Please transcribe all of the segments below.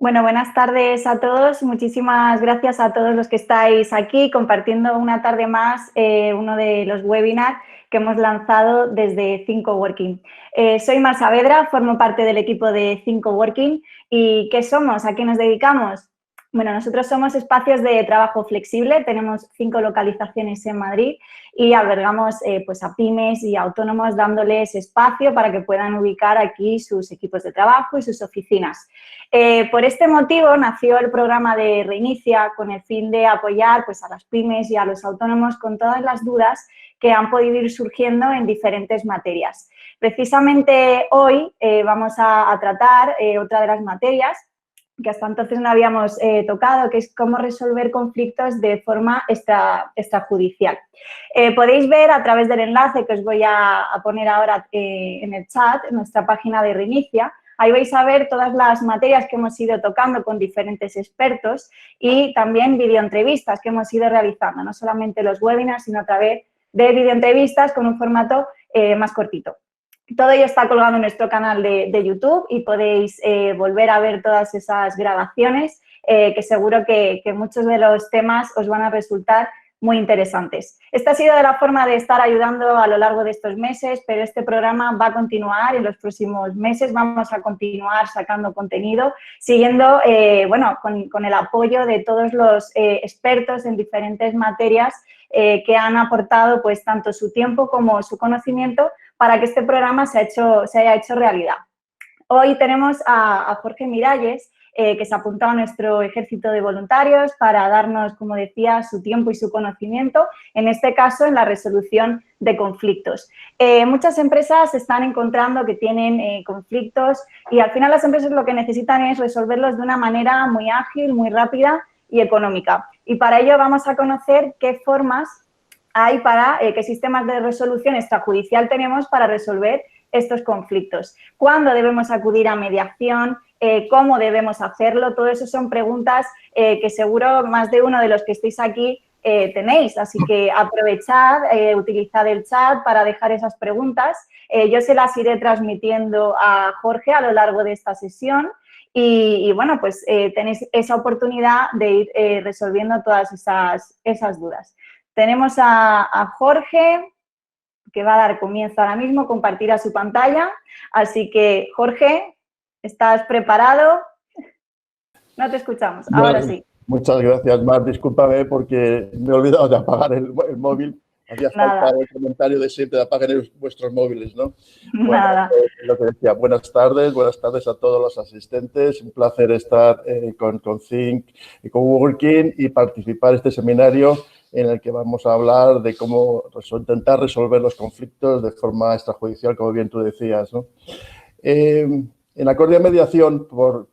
Bueno, buenas tardes a todos. Muchísimas gracias a todos los que estáis aquí compartiendo una tarde más uno de los webinars que hemos lanzado desde 5Working. Soy Mar Saavedra, formo parte del equipo de 5Working. ¿Y qué somos? ¿A qué nos dedicamos? Bueno, nosotros somos espacios de trabajo flexible, tenemos 5 localizaciones en Madrid y albergamos pues a pymes y autónomos dándoles espacio para que puedan ubicar aquí sus equipos de trabajo y sus oficinas. Por este motivo nació el programa de Reinicia con el fin de apoyar pues, a las pymes y a los autónomos con todas las dudas que han podido ir surgiendo en diferentes materias. Precisamente hoy vamos a tratar otra de las materias que hasta entonces no habíamos tocado, que es cómo resolver conflictos de forma extrajudicial. Podéis ver a través del enlace que os voy a poner ahora en el chat, en nuestra página de Reinicia. Ahí vais a ver todas las materias que hemos ido tocando con diferentes expertos y también videoentrevistas que hemos ido realizando, no solamente los webinars, sino a través de videoentrevistas con un formato más cortito. Todo ello está colgado en nuestro canal de YouTube y podéis volver a ver todas esas grabaciones que seguro que muchos de los temas os van a resultar muy interesantes. Esta ha sido de la forma de estar ayudando a lo largo de estos meses, pero este programa va a continuar en los próximos meses. Vamos a continuar sacando contenido, siguiendo, bueno, con el apoyo de todos los expertos en diferentes materias que han aportado pues tanto su tiempo como su conocimiento para que este programa se haya hecho realidad. Hoy tenemos a Jorge Miralles, que se ha apuntado a nuestro ejército de voluntarios para darnos, como decía, su tiempo y su conocimiento, en este caso en la resolución de conflictos. Muchas empresas se están encontrando que tienen conflictos y al final las empresas lo que necesitan es resolverlos de una manera muy ágil, muy rápida y económica. Y para ello vamos a conocer qué formas hay para, qué sistemas de resolución extrajudicial tenemos para resolver estos conflictos. ¿Cuándo debemos acudir a mediación? ¿Cómo debemos hacerlo? Todo eso son preguntas que seguro más de uno de los que estéis aquí tenéis. Así que aprovechad, utilizad el chat para dejar esas preguntas. Yo se las iré transmitiendo a Jorge a lo largo de esta sesión. Y bueno, pues tenéis esa oportunidad de ir resolviendo todas esas dudas. Tenemos a Jorge, que va a dar comienzo ahora mismo, compartirá su pantalla. Así que, Jorge, ¿estás preparado? No te escuchamos, ahora sí. Muchas gracias, Mar. Discúlpame porque me he olvidado de apagar el móvil. Hacía falta el comentario de siempre de apaguen vuestros móviles, ¿no? Nada. Bueno, lo que decía, buenas tardes a todos los asistentes. Un placer estar con Think y con Working y participar en este seminario en el que vamos a hablar de cómo intentar resolver los conflictos de forma extrajudicial, como bien tú decías, ¿no? En Acordia Mediación, por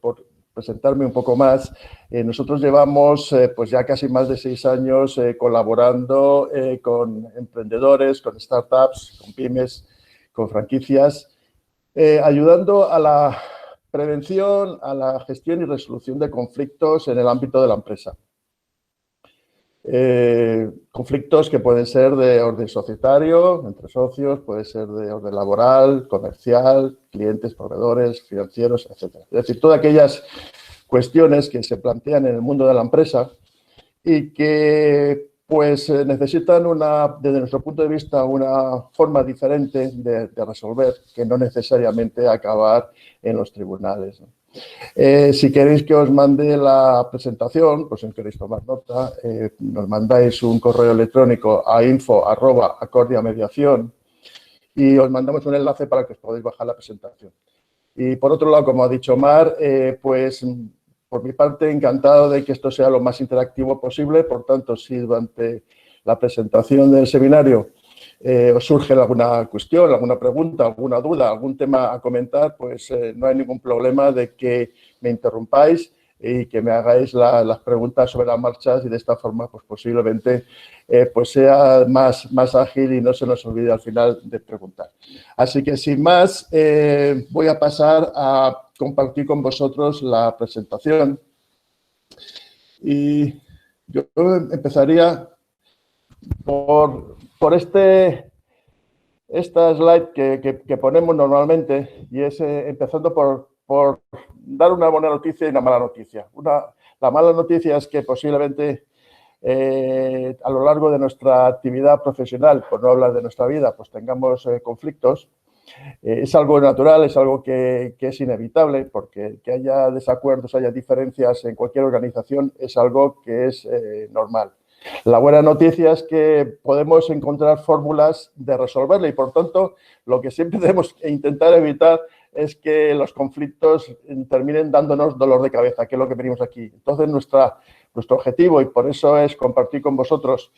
presentarme un poco más, nosotros llevamos pues ya casi más de 6 años colaborando con emprendedores, con startups, con pymes, con franquicias, ayudando a la prevención, a la gestión y resolución de conflictos en el ámbito de la empresa. Conflictos que pueden ser de orden societario, entre socios, puede ser de orden laboral, comercial, clientes, proveedores, financieros, etc. Es decir, todas aquellas cuestiones que se plantean en el mundo de la empresa y que pues necesitan desde nuestro punto de vista, una forma diferente de resolver, que no necesariamente acabar en los tribunales, ¿no? Si queréis que os mande la presentación, pues si queréis tomar nota, nos mandáis un correo electrónico a info@acordiamediación y os mandamos un enlace para que os podáis bajar la presentación. Y por otro lado, como ha dicho Mar, pues por mi parte encantado de que esto sea lo más interactivo posible. Por tanto, si durante la presentación del seminario os surge alguna cuestión, alguna pregunta, alguna duda, algún tema a comentar, pues no hay ningún problema de que me interrumpáis y que me hagáis las preguntas sobre las marchas y de esta forma pues posiblemente pues sea más ágil y no se nos olvide al final de preguntar. Así que sin más voy a pasar a compartir con vosotros la presentación y yo empezaría por esta slide que ponemos normalmente y es empezando por por dar una buena noticia y una mala noticia. La mala noticia es que posiblemente a lo largo de nuestra actividad profesional, por no hablar de nuestra vida, pues tengamos conflictos. Es algo natural, es algo que es inevitable, porque que haya desacuerdos, haya diferencias en cualquier organización es algo que es normal. La buena noticia es que podemos encontrar fórmulas de resolverlo y, por tanto, lo que siempre debemos intentar evitar es que los conflictos terminen dándonos dolor de cabeza, que es lo que venimos aquí. Entonces, nuestro objetivo, y por eso es compartir con vosotros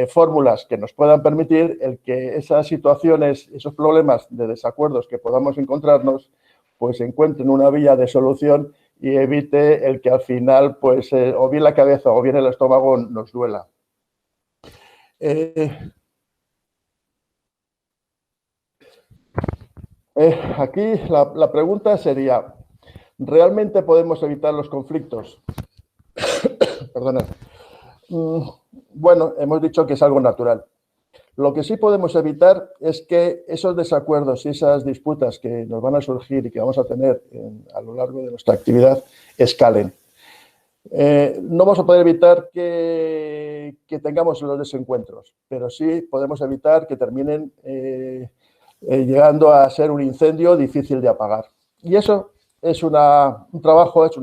fórmulas que nos puedan permitir el que esas situaciones, esos problemas de desacuerdos que podamos encontrarnos, pues encuentren una vía de solución y evite el que al final, pues, o bien la cabeza o bien el estómago nos duela. Aquí la pregunta sería, ¿realmente podemos evitar los conflictos? Perdona. Bueno, hemos dicho que es algo natural. Lo que sí podemos evitar es que esos desacuerdos y esas disputas que nos van a surgir y que vamos a tener a lo largo de nuestra actividad escalen. No vamos a poder evitar que tengamos los desencuentros, pero sí podemos evitar que terminen llegando a ser un incendio difícil de apagar. Y eso es un trabajo, es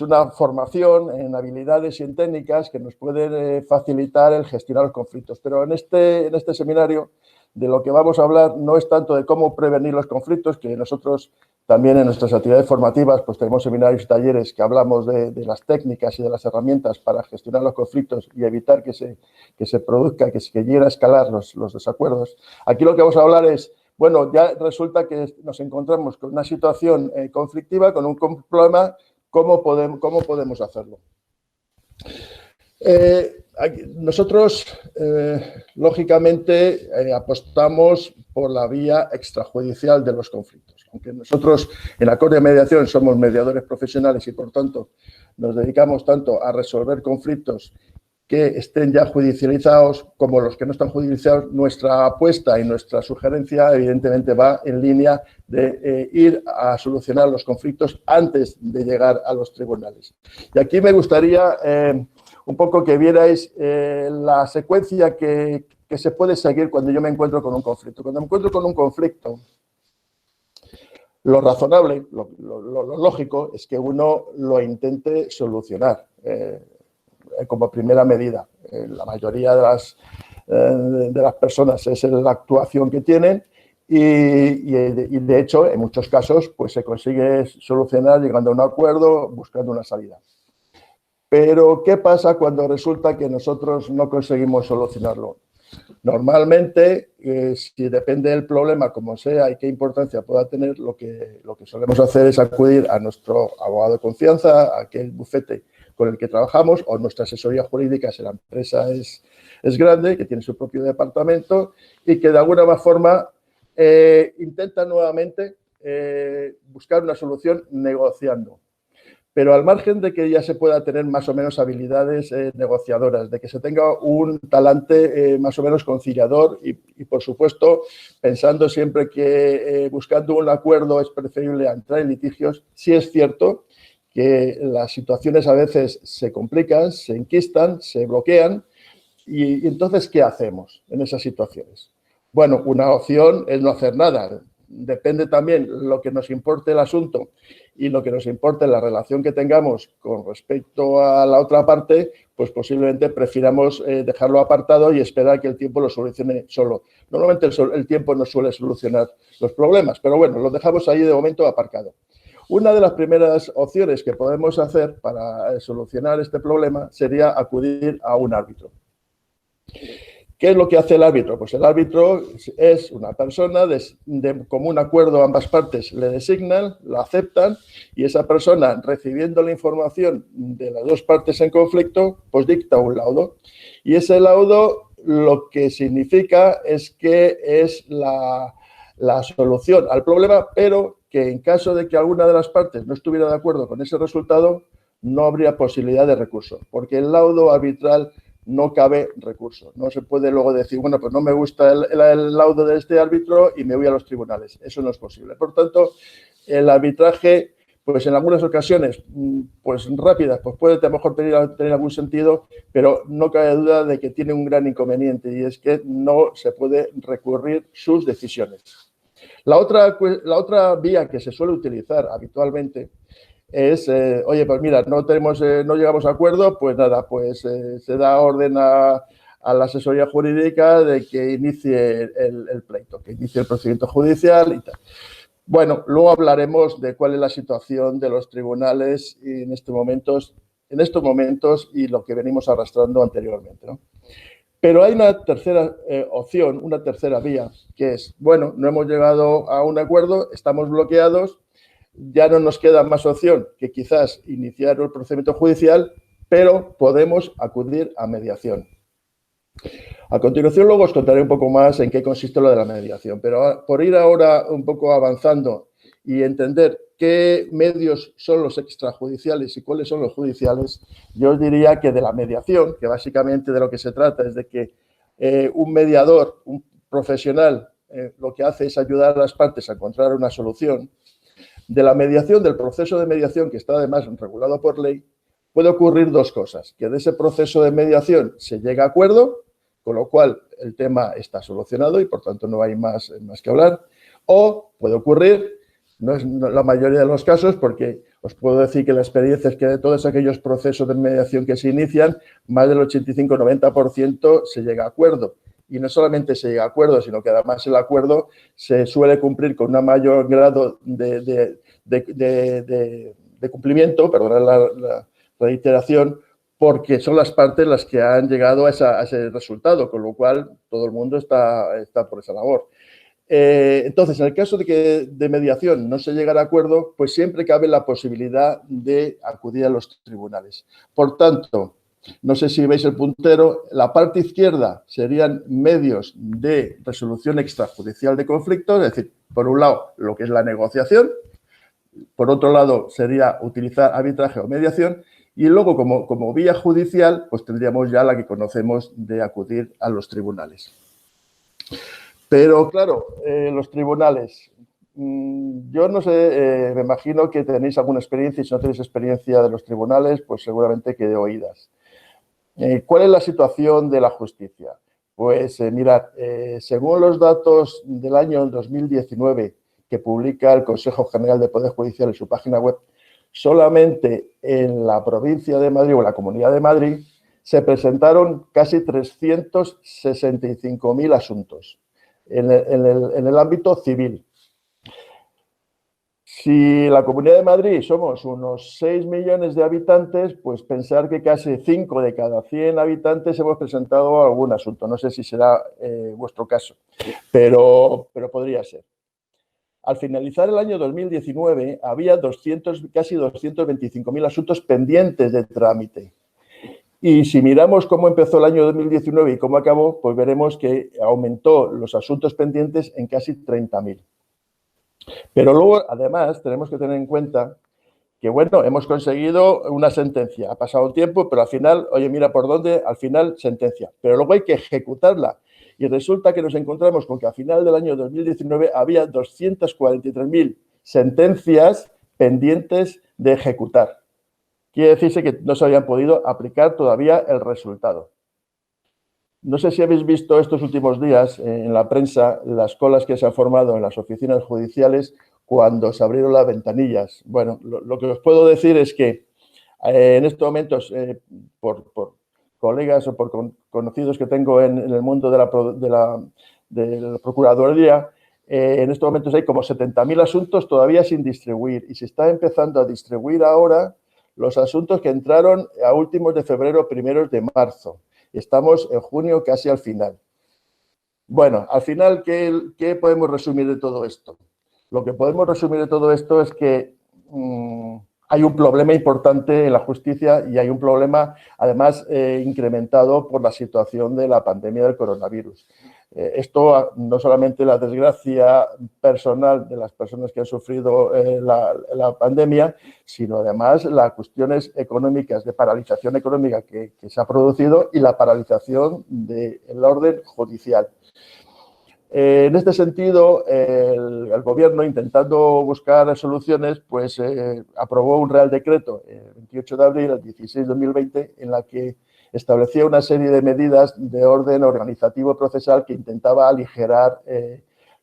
una formación en habilidades y en técnicas que nos pueden facilitar el gestionar los conflictos. Pero en este seminario de lo que vamos a hablar no es tanto de cómo prevenir los conflictos, que nosotros también en nuestras actividades formativas pues tenemos seminarios y talleres que hablamos de las técnicas y de las herramientas para gestionar los conflictos y evitar que se produzca, que lleguen a escalar los desacuerdos. Aquí lo que vamos a hablar es, bueno, ya resulta que nos encontramos con una situación conflictiva, con un problema. ¿Cómo podemos hacerlo? Nosotros, lógicamente, apostamos por la vía extrajudicial de los conflictos. Aunque nosotros en Acorde Mediación somos mediadores profesionales y, por tanto, nos dedicamos tanto a resolver conflictos que estén ya judicializados como los que no están judicializados, nuestra apuesta y nuestra sugerencia evidentemente va en línea de ir a solucionar los conflictos antes de llegar a los tribunales. Y aquí me gustaría un poco que vierais la secuencia que se puede seguir cuando yo me encuentro con un conflicto. Cuando me encuentro con un conflicto, lo razonable, lo lógico es que uno lo intente solucionar como primera medida. La mayoría de las personas es la actuación que tienen y de hecho, en muchos casos, pues se consigue solucionar llegando a un acuerdo, buscando una salida. Pero, ¿qué pasa cuando resulta que nosotros no conseguimos solucionarlo? Normalmente, si depende del problema, como sea y qué importancia pueda tener, lo que solemos hacer es acudir a nuestro abogado de confianza, a aquel bufete con el que trabajamos, o nuestra asesoría jurídica, si la empresa es grande, que tiene su propio departamento y que de alguna forma intenta nuevamente buscar una solución negociando. Pero al margen de que ya se pueda tener más o menos habilidades negociadoras, de que se tenga un talante más o menos conciliador y, por supuesto, pensando siempre que buscando un acuerdo es preferible a entrar en litigios, sí es cierto que las situaciones a veces se complican, se enquistan, se bloquean y entonces, ¿qué hacemos en esas situaciones? Bueno, una opción es no hacer nada. Depende también lo que nos importe el asunto y lo que nos importe la relación que tengamos con respecto a la otra parte, pues posiblemente prefiramos dejarlo apartado y esperar que el tiempo lo solucione solo. Normalmente el tiempo no suele solucionar los problemas, pero bueno, lo dejamos ahí de momento aparcado. Una de las primeras opciones que podemos hacer para solucionar este problema sería acudir a un árbitro. ¿Qué es lo que hace el árbitro? Pues el árbitro es una persona de común acuerdo, ambas partes le designan, lo aceptan y esa persona, recibiendo la información de las dos partes en conflicto, pues dicta un laudo. Y ese laudo lo que significa es que es la solución al problema, pero que en caso de que alguna de las partes no estuviera de acuerdo con ese resultado, no habría posibilidad de recurso, porque el laudo arbitral no cabe recurso. No se puede luego decir, bueno, pues no me gusta el laudo de este árbitro y me voy a los tribunales. Eso no es posible. Por tanto, El arbitraje, pues en algunas ocasiones, pues rápidas, pues puede a lo mejor tener algún sentido, pero no cabe duda de que tiene un gran inconveniente y es que no se puede recurrir sus decisiones. La otra vía que se suele utilizar habitualmente es, oye, pues mira, no llegamos a acuerdo, pues nada, pues se da orden a la asesoría jurídica de que inicie el pleito, que inicie el procedimiento judicial y tal. Bueno, luego hablaremos de cuál es la situación de los tribunales en estos momentos y lo que venimos arrastrando anteriormente, ¿no? Pero hay una tercera opción, una tercera vía, que es, bueno, no hemos llegado a un acuerdo, estamos bloqueados, ya no nos queda más opción que quizás iniciar el procedimiento judicial, pero podemos acudir a mediación. A continuación, luego os contaré un poco más en qué consiste lo de la mediación, pero por ir ahora un poco avanzando y entender qué medios son los extrajudiciales y cuáles son los judiciales, yo os diría que de la mediación, que básicamente de lo que se trata es de que un mediador, un profesional, lo que hace es ayudar a las partes a encontrar una solución. De la mediación, del proceso de mediación, que está además regulado por ley, puede ocurrir dos cosas, que de ese proceso de mediación se llega a acuerdo, con lo cual el tema está solucionado y por tanto no hay más que hablar, o puede ocurrir, no es la mayoría de los casos, porque os puedo decir que la experiencia es que de todos aquellos procesos de mediación que se inician, más del 85-90% se llega a acuerdo. Y no solamente se llega a acuerdo, sino que además el acuerdo se suele cumplir con un mayor grado de cumplimiento, perdonad la reiteración, porque son las partes las que han llegado a ese resultado, con lo cual todo el mundo está por esa labor. Entonces, en el caso de que de mediación no se llegara a acuerdo, pues siempre cabe la posibilidad de acudir a los tribunales. Por tanto, no sé si veis el puntero, la parte izquierda serían medios de resolución extrajudicial de conflictos, es decir, por un lado, lo que es la negociación, por otro lado, sería utilizar arbitraje o mediación, y luego, como vía judicial, pues tendríamos ya la que conocemos de acudir a los tribunales. Pero, claro, los tribunales, yo no sé, me imagino que tenéis alguna experiencia, y si no tenéis experiencia de los tribunales, pues seguramente que de oídas. ¿Cuál es la situación de la justicia? Pues mirad, según los datos del año 2019 que publica el Consejo General de Poder Judicial en su página web, solamente en la provincia de Madrid o en la Comunidad de Madrid se presentaron casi 365.000 asuntos en el ámbito civil. Si la Comunidad de Madrid somos unos 6 millones de habitantes, pues pensar que casi 5 de cada 100 habitantes hemos presentado algún asunto. No sé si será vuestro caso, pero podría ser. Al finalizar el año 2019, había casi 225.000 asuntos pendientes de trámite. Y si miramos cómo empezó el año 2019 y cómo acabó, pues veremos que aumentó los asuntos pendientes en casi 30.000. Pero luego, además, tenemos que tener en cuenta que, bueno, hemos conseguido una sentencia. Ha pasado un tiempo, pero al final, oye, mira por dónde, al final, sentencia. Pero luego hay que ejecutarla. Y resulta que nos encontramos con que a final del año 2019 había 243.000 sentencias pendientes de ejecutar. Quiere decirse que no se habían podido aplicar todavía el resultado. No sé si habéis visto estos últimos días en la prensa las colas que se han formado en las oficinas judiciales cuando se abrieron las ventanillas. Bueno, lo que os puedo decir es que en estos momentos, por colegas o por conocidos que tengo en el mundo de la Procuraduría, en estos momentos hay como 70.000 asuntos todavía sin distribuir y se está empezando a distribuir ahora los asuntos que entraron a últimos de febrero, primeros de marzo. Estamos en junio casi al final. Bueno, al final, ¿qué podemos resumir de todo esto? Lo que podemos resumir de todo esto es que hay un problema importante en la justicia y hay un problema, además, incrementado por la situación de la pandemia del coronavirus. Esto no solamente la desgracia personal de las personas que han sufrido la pandemia, sino además las cuestiones económicas, de paralización económica que se ha producido y la paralización del orden judicial. En este sentido, el Gobierno, intentando buscar soluciones, pues aprobó un Real Decreto el 28 de abril, el 16 de 2020, en la que establecía una serie de medidas de orden organizativo procesal que intentaba aligerar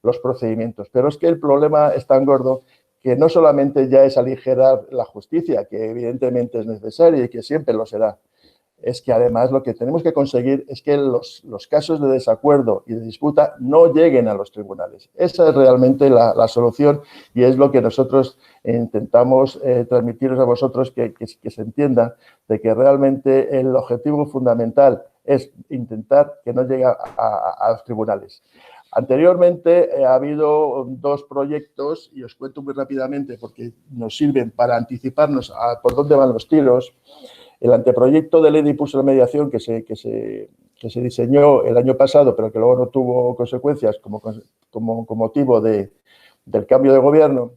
los procedimientos. Pero es que el problema es tan gordo que no solamente ya es aligerar la justicia, que evidentemente es necesaria y que siempre lo será, es que además lo que tenemos que conseguir es que los casos de desacuerdo y de disputa no lleguen a los tribunales. Esa es realmente la solución y es lo que nosotros intentamos transmitiros a vosotros, que se entienda de que realmente el objetivo fundamental es intentar que no llegue a los tribunales. Anteriormente ha habido dos proyectos, y os cuento muy rápidamente porque nos sirven para anticiparnos a por dónde van los tiros. El anteproyecto de ley de impulso de la mediación que se diseñó el año pasado, pero que luego no tuvo consecuencias como motivo del cambio de gobierno,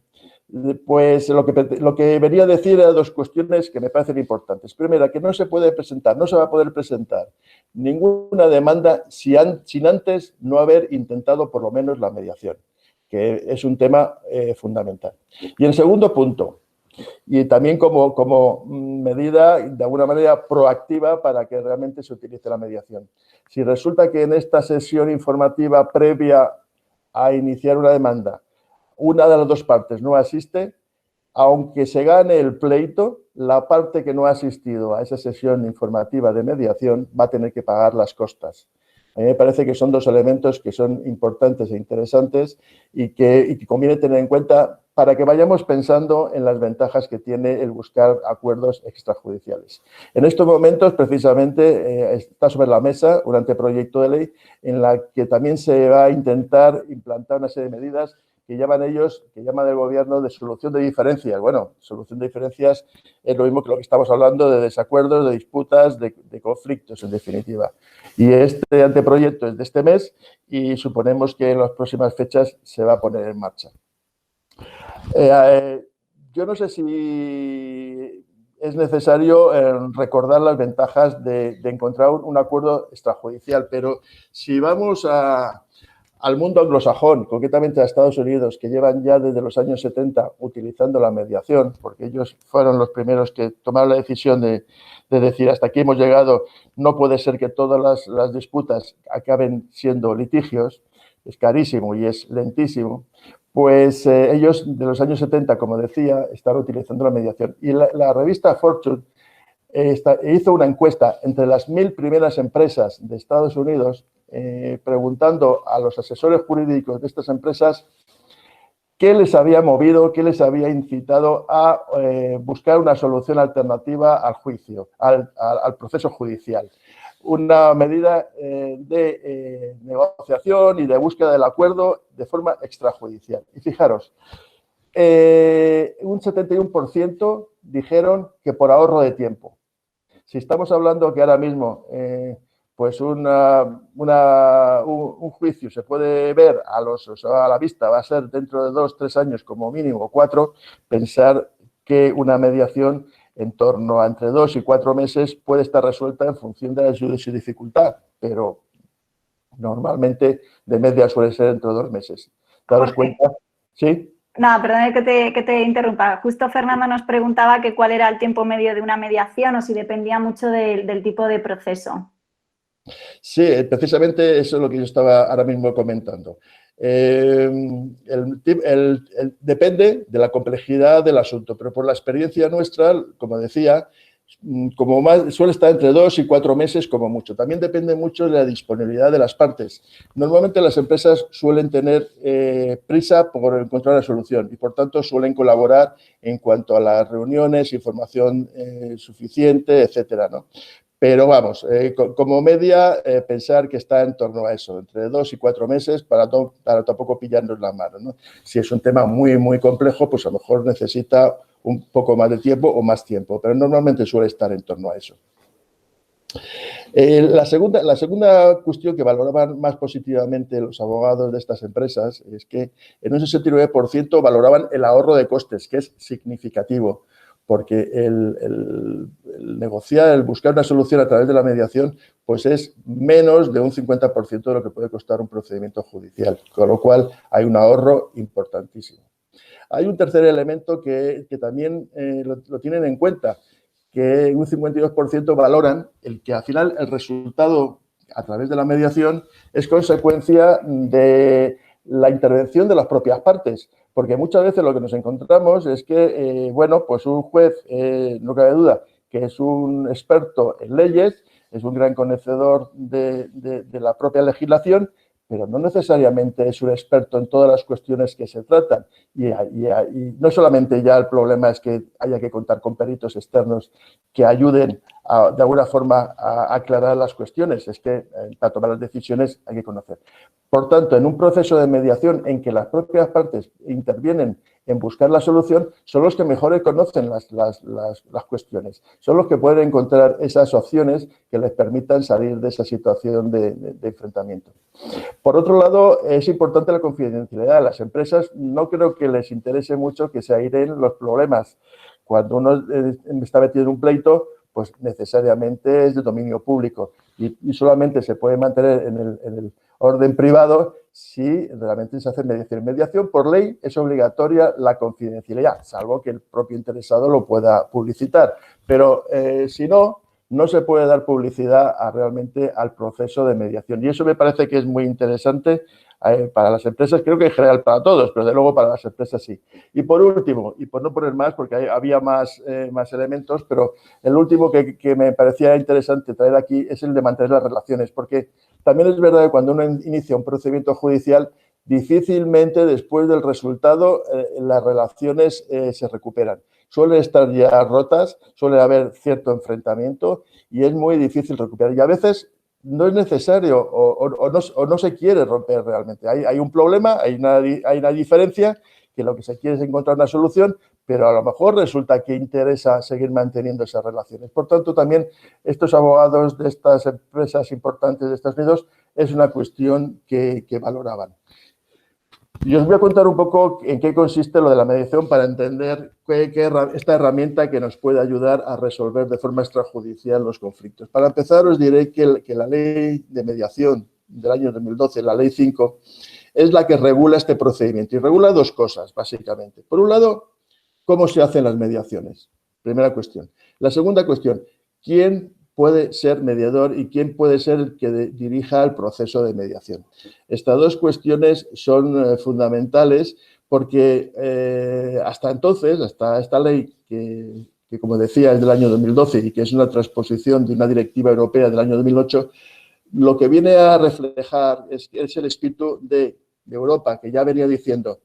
pues lo que venía a decir era dos cuestiones que me parecen importantes. Primera, que no se puede presentar, no se va a poder presentar ninguna demanda sin antes no haber intentado por lo menos la mediación, que es un tema fundamental. Y en segundo punto, y también como medida, de alguna manera, proactiva para que realmente se utilice la mediación. Si resulta que en esta sesión informativa previa a iniciar una demanda, una de las dos partes no asiste, aunque se gane el pleito, la parte que no ha asistido a esa sesión informativa de mediación va a tener que pagar las costas. A mí me parece que son dos elementos que son importantes e interesantes y que conviene tener en cuenta para que vayamos pensando en las ventajas que tiene el buscar acuerdos extrajudiciales. En estos momentos, precisamente, está sobre la mesa un anteproyecto de ley en la que también se va a intentar implantar una serie de medidas que llaman el Gobierno de solución de diferencias. Bueno, solución de diferencias es lo mismo que lo que estamos hablando de desacuerdos, de disputas, de conflictos, en definitiva. Y este anteproyecto es de este mes y suponemos que en las próximas fechas se va a poner en marcha. Yo no sé si es necesario recordar las ventajas de encontrar un acuerdo extrajudicial, pero si vamos al mundo anglosajón, concretamente a Estados Unidos, que llevan ya desde los años 70 utilizando la mediación, porque ellos fueron los primeros que tomaron la decisión de decir hasta aquí hemos llegado, no puede ser que todas las disputas acaben siendo litigios, es carísimo y es lentísimo. Pues ellos, de los años 70, como decía, estaban utilizando la mediación. Y la revista Fortune hizo una encuesta entre las 1000 primeras empresas de Estados Unidos, preguntando a los asesores jurídicos de estas empresas qué les había movido, qué les había incitado a buscar una solución alternativa al juicio, al proceso judicial. Una medida de negociación y de búsqueda del acuerdo de forma extrajudicial. Y fijaros, un 71% dijeron que por ahorro de tiempo. Si estamos hablando que ahora mismo pues un juicio se puede ver a la vista, va a ser dentro de 2 o 3 años como mínimo, 4, pensar que una mediación en torno a entre 2 y 4 meses puede estar resuelta en función de su dificultad, pero normalmente de media suele ser entre 2 meses. ¿Daros cuenta? ¿Sí? No, perdón que te interrumpa. Justo Fernando nos preguntaba que cuál era el tiempo medio de una mediación o si dependía mucho del tipo de proceso. Sí, precisamente eso es lo que yo estaba ahora mismo comentando. Depende de la complejidad del asunto, pero por la experiencia nuestra, como decía, como más, suele estar entre 2 y 4 meses como mucho. También depende mucho de la disponibilidad de las partes. Normalmente las empresas suelen tener prisa por encontrar una solución y, por tanto, suelen colaborar en cuanto a las reuniones, información suficiente, etcétera, ¿no? Pero vamos, como media, pensar que está en torno a eso, entre 2 y 4 meses para tampoco pillarnos la mano, ¿no? Si es un tema muy, muy complejo, pues a lo mejor necesita un poco más de tiempo o más tiempo, pero normalmente suele estar en torno a eso. La segunda cuestión que valoraban más positivamente los abogados de estas empresas es que en un 69% valoraban el ahorro de costes, que es significativo, porque el negociar, el buscar una solución a través de la mediación, pues es menos de un 50% de lo que puede costar un procedimiento judicial, con lo cual hay un ahorro importantísimo. Hay un tercer elemento que también lo tienen en cuenta, que un 52% valoran el que al final el resultado a través de la mediación es consecuencia de la intervención de las propias partes, porque muchas veces lo que nos encontramos es que, bueno, pues un juez, no cabe duda, que es un experto en leyes, es un gran conocedor de la propia legislación, pero no necesariamente es un experto en todas las cuestiones que se tratan. Y no solamente ya el problema es que haya que contar con peritos externos que ayuden de alguna forma a aclarar las cuestiones, es que para tomar las decisiones hay que conocer. Por tanto, en un proceso de mediación en que las propias partes intervienen en buscar la solución, son los que mejor conocen las cuestiones, son los que pueden encontrar esas opciones que les permitan salir de esa situación de enfrentamiento. Por otro lado, es importante la confidencialidad. A las empresas no creo que les interese mucho que se airen los problemas. Cuando uno está metido en un pleito, pues necesariamente es de dominio público y solamente se puede mantener en el orden privado si realmente se hace mediación. Mediación, por ley, es obligatoria la confidencialidad, salvo que el propio interesado lo pueda publicitar. Pero si no, no se puede dar publicidad realmente al proceso de mediación. Y eso me parece que es muy interesante para las empresas, creo que en general para todos, pero de luego para las empresas sí. Y por último, y por no poner más, porque había más elementos, pero el último que me parecía interesante traer aquí es el de mantener las relaciones, porque también es verdad que cuando uno inicia un procedimiento judicial, difícilmente después del resultado las relaciones se recuperan. Suelen estar ya rotas, suele haber cierto enfrentamiento y es muy difícil recuperar. Y a veces no es necesario o no se quiere romper realmente. Hay un problema, hay una diferencia, que lo que se quiere es encontrar una solución, pero a lo mejor resulta que interesa seguir manteniendo esas relaciones. Por tanto, también estos abogados de estas empresas importantes de Estados Unidos es una cuestión que valoraban. Y os voy a contar un poco en qué consiste lo de la mediación para entender esta herramienta que nos puede ayudar a resolver de forma extrajudicial los conflictos. Para empezar, os diré que la ley de mediación del año 2012, la ley 5, es la que regula este procedimiento y regula dos cosas, básicamente. Por un lado, cómo se hacen las mediaciones. Primera cuestión. La segunda cuestión, ¿quién puede ser mediador y quién puede ser el que dirija el proceso de mediación? Estas dos cuestiones son fundamentales porque hasta entonces, hasta esta ley que, como decía, es del año 2012 y que es una transposición de una directiva europea del año 2008, lo que viene a reflejar es el espíritu de Europa, que ya venía diciendo: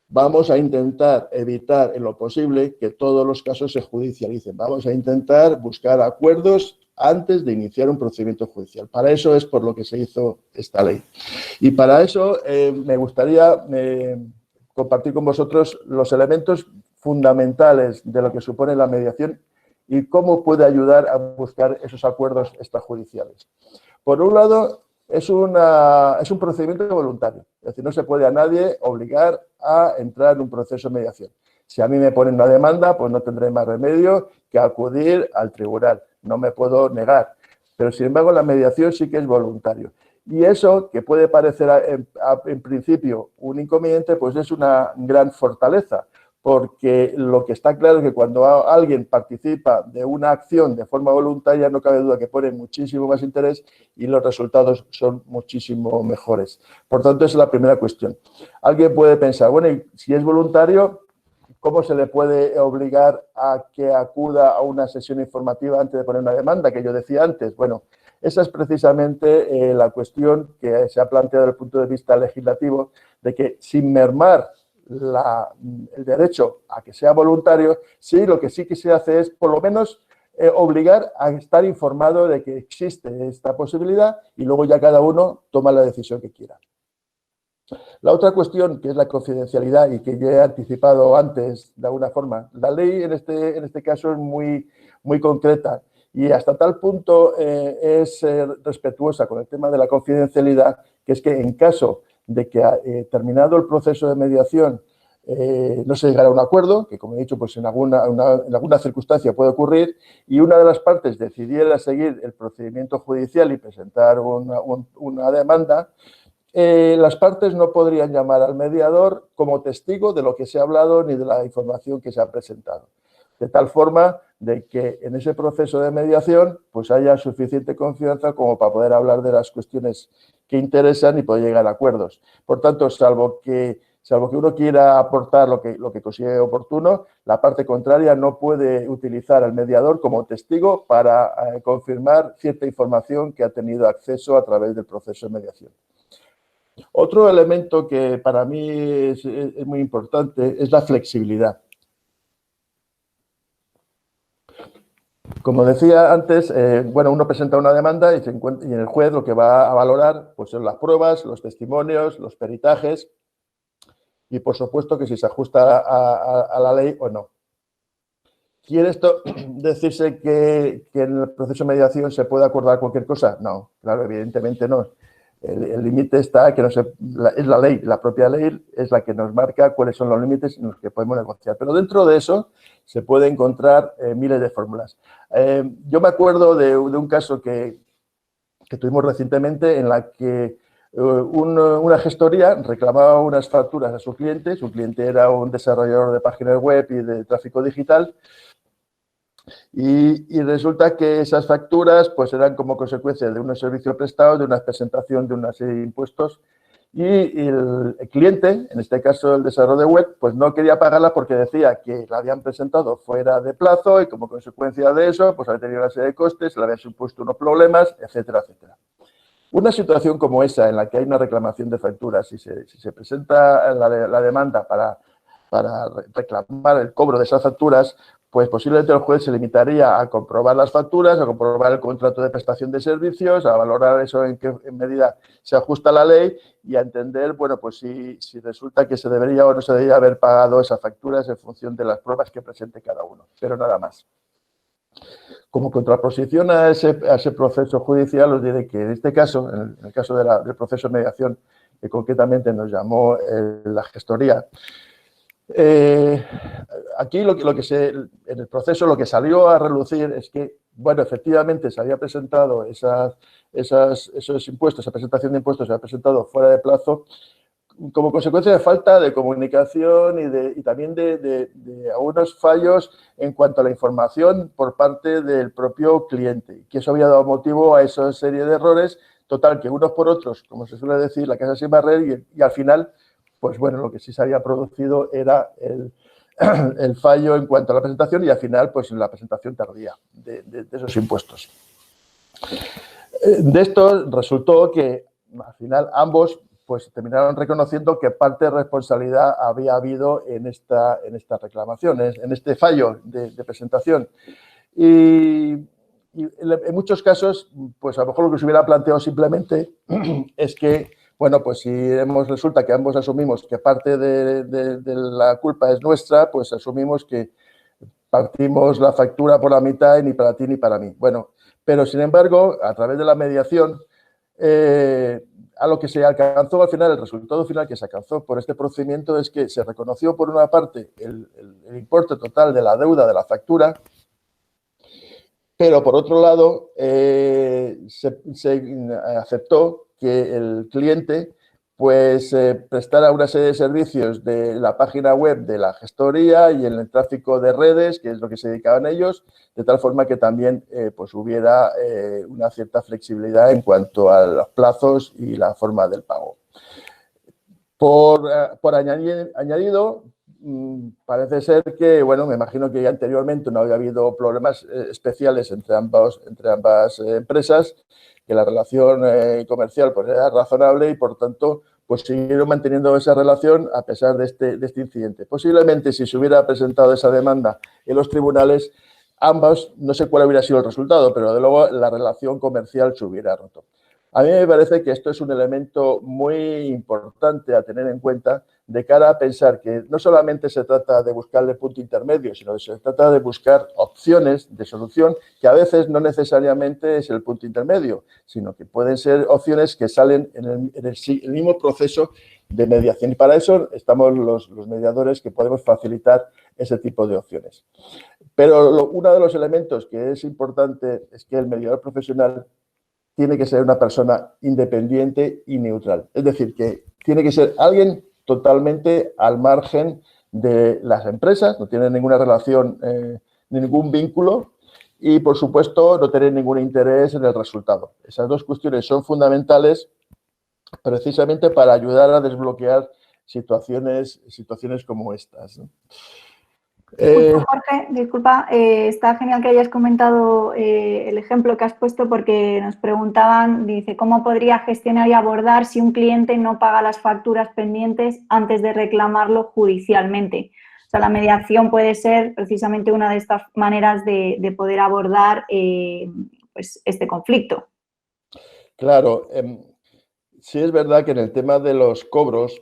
vamos a intentar evitar en lo posible que todos los casos se judicialicen. Vamos a intentar buscar acuerdos antes de iniciar un procedimiento judicial. Para eso es por lo que se hizo esta ley. Y para eso me gustaría compartir con vosotros los elementos fundamentales de lo que supone la mediación y cómo puede ayudar a buscar esos acuerdos extrajudiciales. Por un lado, es un procedimiento voluntario, es decir, no se puede a nadie obligar a entrar en un proceso de mediación. Si a mí me ponen una demanda, pues no tendré más remedio que acudir al tribunal, no me puedo negar, pero sin embargo la mediación sí que es voluntario. Y eso, que puede parecer en principio un inconveniente, pues es una gran fortaleza, porque lo que está claro es que cuando alguien participa de una acción de forma voluntaria, no cabe duda que pone muchísimo más interés y los resultados son muchísimo mejores. Por tanto, esa es la primera cuestión. Alguien puede pensar, bueno, y si es voluntario, ¿cómo se le puede obligar a que acuda a una sesión informativa antes de poner una demanda, que yo decía antes? Bueno, esa es precisamente la cuestión que se ha planteado desde el punto de vista legislativo, de que sin mermar el derecho a que sea voluntario, sí, lo que sí que se hace es, por lo menos, obligar a estar informado de que existe esta posibilidad y luego ya cada uno toma la decisión que quiera. La otra cuestión, que es la confidencialidad y que ya he anticipado antes de alguna forma, la ley en este caso es muy concreta y hasta tal punto es respetuosa con el tema de la confidencialidad, que es que en caso de que terminado el proceso de mediación no se llegará a un acuerdo, que como he dicho, pues en alguna circunstancia puede ocurrir, y una de las partes decidiera seguir el procedimiento judicial y presentar una demanda, las partes no podrían llamar al mediador como testigo de lo que se ha hablado ni de la información que se ha presentado. De tal forma de que en ese proceso de mediación pues haya suficiente confianza como para poder hablar de las cuestiones que interesan y poder llegar a acuerdos. Por tanto, salvo que uno quiera aportar lo que considere oportuno, la parte contraria no puede utilizar al mediador como testigo para confirmar cierta información que ha tenido acceso a través del proceso de mediación. Otro elemento que para mí es muy importante es la flexibilidad. Como decía antes, uno presenta una demanda y en el juez lo que va a valorar pues, son las pruebas, los testimonios, los peritajes y, por supuesto, que si se ajusta a la ley o no. ¿Quiere esto decirse que en el proceso de mediación se puede acordar cualquier cosa? No, claro, evidentemente no. El límite está que es la ley, la propia ley es la que nos marca cuáles son los límites en los que podemos negociar. Pero dentro de eso se puede encontrar miles de fórmulas. Yo me acuerdo de un caso que tuvimos recientemente en la que una gestoría reclamaba unas facturas a su cliente era un desarrollador de páginas web y de tráfico digital. Y resulta que esas facturas pues eran como consecuencia de unos servicios prestados, de una presentación de una serie de impuestos y el cliente, en este caso el desarrollo de web, pues no quería pagarla porque decía que la habían presentado fuera de plazo y como consecuencia de eso pues había tenido una serie de costes, le habían supuesto unos problemas, etcétera, etcétera. Una situación como esa en la que hay una reclamación de facturas y si se presenta la demanda para reclamar el cobro de esas facturas, pues posiblemente el juez se limitaría a comprobar las facturas, a comprobar el contrato de prestación de servicios, a valorar eso en qué medida se ajusta a la ley y a entender, bueno, pues si resulta que se debería o no se debería haber pagado esas facturas en función de las pruebas que presente cada uno, pero nada más. Como contraposición a ese proceso judicial, os diré que en este caso, en el caso del proceso de mediación, que concretamente nos llamó la gestoría, aquí en el proceso lo que salió a relucir es que, bueno, efectivamente se había presentado esos impuestos, esa presentación de impuestos se había presentado fuera de plazo como consecuencia de falta de comunicación y también de algunos fallos en cuanto a la información por parte del propio cliente, que eso había dado motivo a esa serie de errores, total, que unos por otros, como se suele decir, la casa sin barrer y al final, pues bueno, lo que sí se había producido era el fallo en cuanto a la presentación y al final, pues la presentación tardía de esos impuestos. De esto resultó que al final ambos pues terminaron reconociendo que parte de responsabilidad había habido en esta reclamación, en este fallo de presentación. Y en muchos casos, pues a lo mejor lo que se hubiera planteado simplemente es que, bueno, pues si resulta que ambos asumimos que parte de la culpa es nuestra, pues asumimos que partimos la factura por la mitad y ni para ti ni para mí. Bueno, pero sin embargo, a través de la mediación, a lo que se alcanzó al final, el resultado final que se alcanzó por este procedimiento es que se reconoció por una parte el importe total de la deuda de la factura, pero por otro lado se aceptó que el cliente pues prestara una serie de servicios de la página web de la gestoría y en el tráfico de redes, que es lo que se dedicaban ellos, de tal forma que también pues hubiera una cierta flexibilidad en cuanto a los plazos y la forma del pago. Por añadido, parece ser que, bueno, me imagino que ya anteriormente no había habido problemas especiales entre ambas empresas, que la relación comercial pues, era razonable y, por tanto, pues siguieron manteniendo esa relación a pesar de este incidente. Posiblemente, si se hubiera presentado esa demanda en los tribunales, ambos, no sé cuál hubiera sido el resultado, pero de luego la relación comercial se hubiera roto. A mí me parece que esto es un elemento muy importante a tener en cuenta de cara a pensar que no solamente se trata de buscar el punto intermedio, sino que se trata de buscar opciones de solución que a veces no necesariamente es el punto intermedio, sino que pueden ser opciones que salen en el mismo proceso de mediación. Y para eso estamos los mediadores que podemos facilitar ese tipo de opciones. Pero uno de los elementos que es importante es que el mediador profesional tiene que ser una persona independiente y neutral. Es decir, que tiene que ser alguien totalmente al margen de las empresas, no tiene ninguna relación ni ningún vínculo y, por supuesto, no tener ningún interés en el resultado. Esas dos cuestiones son fundamentales precisamente para ayudar a desbloquear situaciones como estas, ¿no? Justo, Jorge, disculpa, está genial que hayas comentado el ejemplo que has puesto porque nos preguntaban, dice, ¿cómo podría gestionar y abordar si un cliente no paga las facturas pendientes antes de reclamarlo judicialmente? O sea, la mediación puede ser precisamente una de estas maneras de poder abordar pues, este conflicto. Claro, sí es verdad que en el tema de los cobros,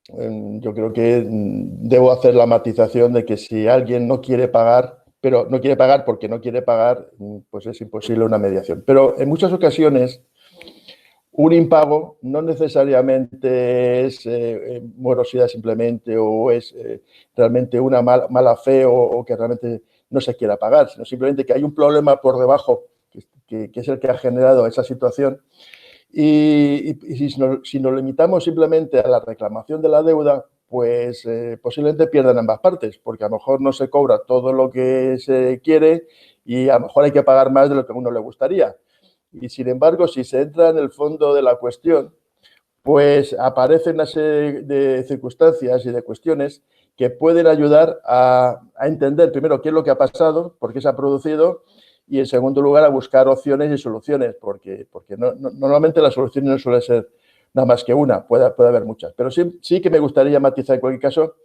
yo creo que debo hacer la matización de que si alguien no quiere pagar, pero no quiere pagar porque no quiere pagar, pues es imposible una mediación. Pero en muchas ocasiones un impago no necesariamente es morosidad simplemente o es realmente una mala fe o que realmente no se quiera pagar, sino simplemente que hay un problema por debajo que es el que ha generado esa situación. Y si nos limitamos simplemente a la reclamación de la deuda, pues posiblemente pierdan ambas partes, porque a lo mejor no se cobra todo lo que se quiere y a lo mejor hay que pagar más de lo que a uno le gustaría. Y sin embargo, si se entra en el fondo de la cuestión, pues aparecen una serie de circunstancias y de cuestiones que pueden ayudar a entender primero qué es lo que ha pasado, por qué se ha producido y en segundo lugar a buscar opciones y soluciones, porque normalmente la solución no suele ser nada más que una, puede haber muchas. Pero sí que me gustaría matizar en cualquier caso